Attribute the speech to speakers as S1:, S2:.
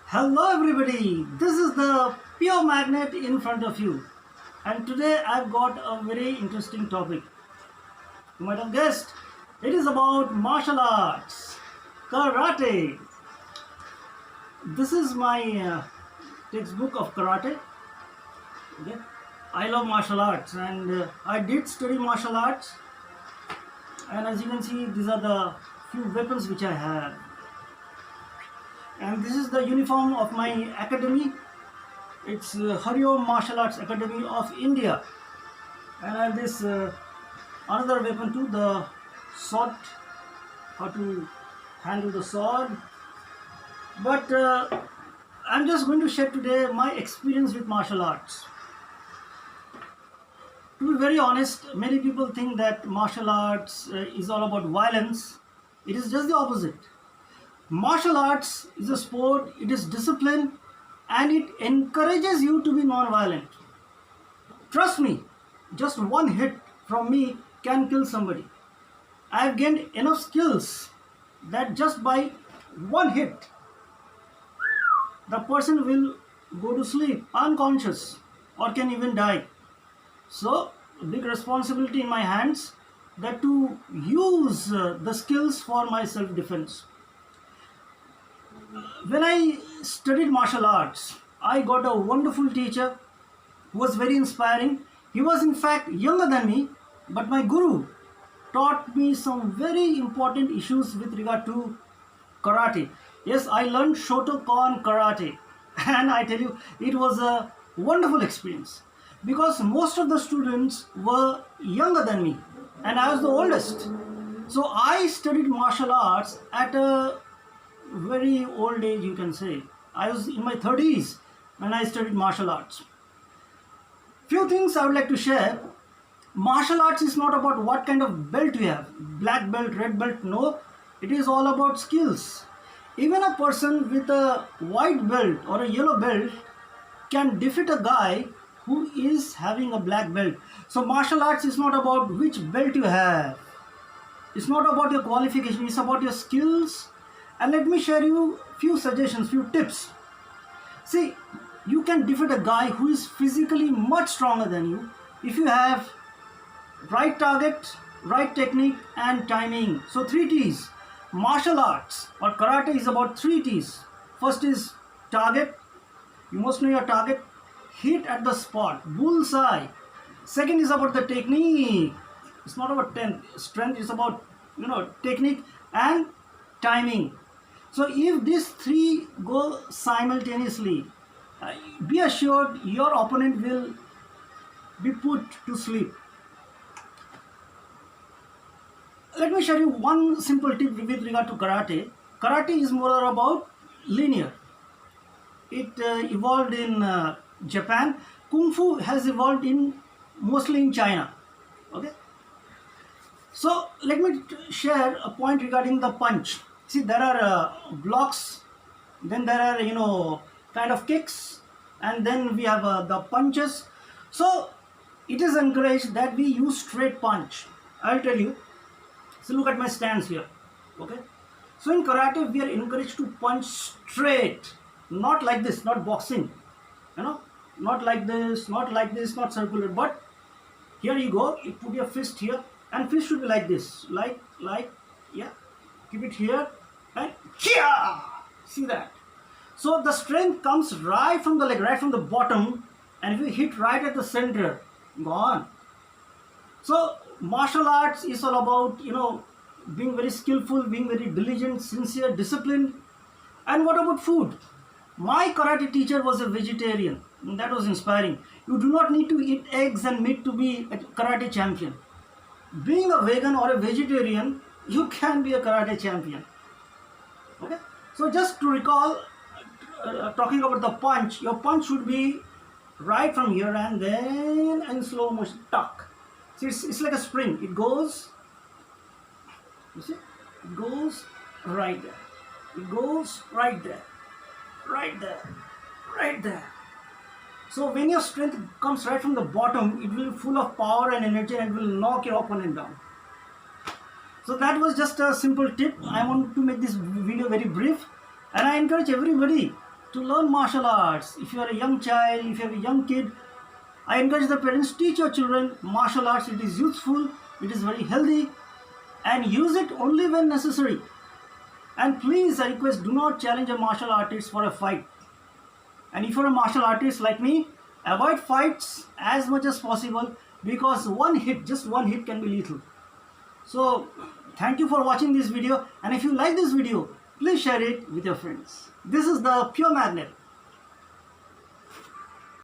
S1: Hello everybody, this is the Pure Magnet in front of you, and today I've got a very interesting topic. You might have guessed, it is about martial arts, karate. This is my textbook of karate. Okay? I love martial arts and I did study martial arts, and as you can see, these are the few weapons which I have. And this is the uniform of my academy. It's Hariom Martial Arts Academy of India, and I have this another weapon too, the sword, how to handle the sword. But I'm just going to share today my experience with martial arts. To be very honest, many people think that martial arts is all about violence. It is just the opposite. Martial arts is a sport, it is discipline, and it encourages you to be non-violent. Trust me, just one hit from me can kill somebody. I have gained enough skills that just by one hit, the person will go to sleep unconscious or can even die. So, a big responsibility in my hands that to use the skills for my self-defense. When I studied martial arts, I got a wonderful teacher who was very inspiring. He was in fact younger than me, but my guru taught me some very important issues with regard to karate. Yes, I learned Shotokan karate, and I tell you, it was a wonderful experience because most of the students were younger than me, and I was the oldest. So I studied martial arts at a very old age, you can say. I was in my 30s when I studied martial arts. Few things I would like to share. Martial arts is not about what kind of belt you have, black belt, red belt, no. It is all about skills. Even a person with a white belt or a yellow belt can defeat a guy who is having a black belt. So martial arts is not about which belt you have. It's not about your qualification, it's about your skills. And let me share you few suggestions, few tips. See, you can defeat a guy who is physically much stronger than you if you have right target, right technique and timing. So 3 T's. Martial arts or karate is about 3 T's. First is target. You must know your target. Hit at the spot, bullseye. Second is about the technique. It's not about strength, it's about technique and timing. So if these three go simultaneously, be assured your opponent will be put to sleep. Let me share you one simple tip with regard to karate. Karate is more about linear. It evolved in Japan. Kung Fu has evolved in mostly in China. Okay. So let me share a point regarding the punch. See, there are blocks, then there are kind of kicks, and then we have the punches. So it is encouraged that we use straight punch. I'll tell you. So look at my stance here. Okay. So in karate we are encouraged to punch straight, not like this, not boxing. Not like this, not circular. But here you go. You put your fist here, and fist should be like this, yeah. Keep it here and here. See that? So the strength comes right from the leg, right from the bottom, and if you hit right at the center, gone. So martial arts is all about being very skillful, being very diligent, sincere, disciplined. And what about food? My karate teacher was a vegetarian. That was inspiring. You do not need to eat eggs and meat to be a karate champion. Being a vegan or a vegetarian, you can be a karate champion. Okay. So just to recall, talking about the punch, your punch should be right from here and then in slow motion, tuck. See, it's like a spring. It goes, you see, it goes right there. It goes right there, right there, right there. So when your strength comes right from the bottom, it will be full of power and energy and will knock your opponent down. So that was just a simple tip. I want to make this video very brief, and I encourage everybody to learn martial arts. If you are a young child, if you are a young kid, I encourage the parents, teach your children martial arts. It is useful, it is very healthy, and use it only when necessary. And please, I request, do not challenge a martial artist for a fight. And if you're a martial artist like me, avoid fights as much as possible, because one hit, just one hit, can be lethal. So, thank you for watching this video, and if you like this video, please share it with your friends. This is the Pure Magnet.